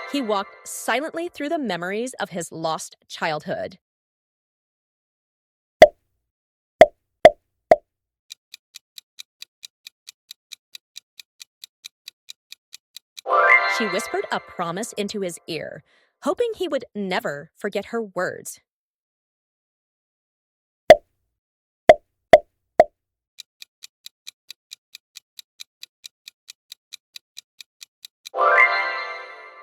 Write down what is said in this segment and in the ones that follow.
He walked silently through the memories of his lost childhood. She whispered a promise into his ear, hoping he would never forget her words.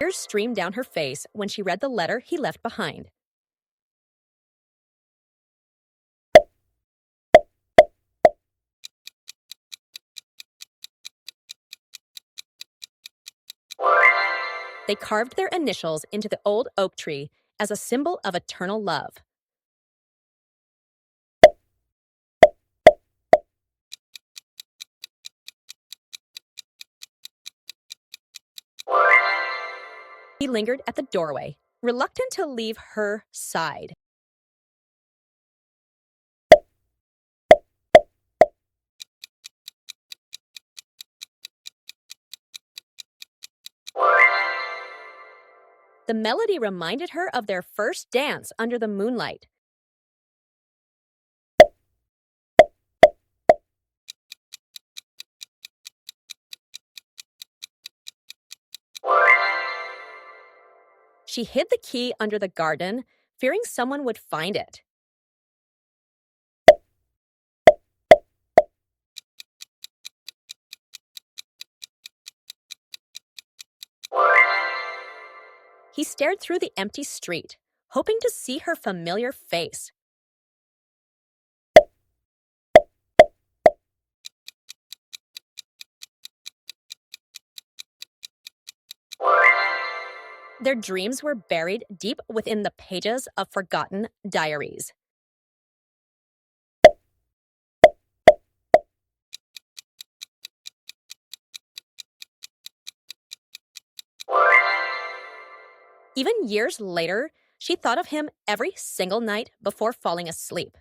Tears streamed down her face when she read the letter he left behind. They carved their initials into the old oak tree as a symbol of eternal love. He lingered at the doorway, reluctant to leave her side. The melody reminded her of their first dance under the moonlight. She hid the key under the garden, fearing someone would find it. He stared through the empty street, hoping to see her familiar face. Their dreams were buried deep within the pages of forgotten diaries. Even years later, she thought of him every single night before falling asleep.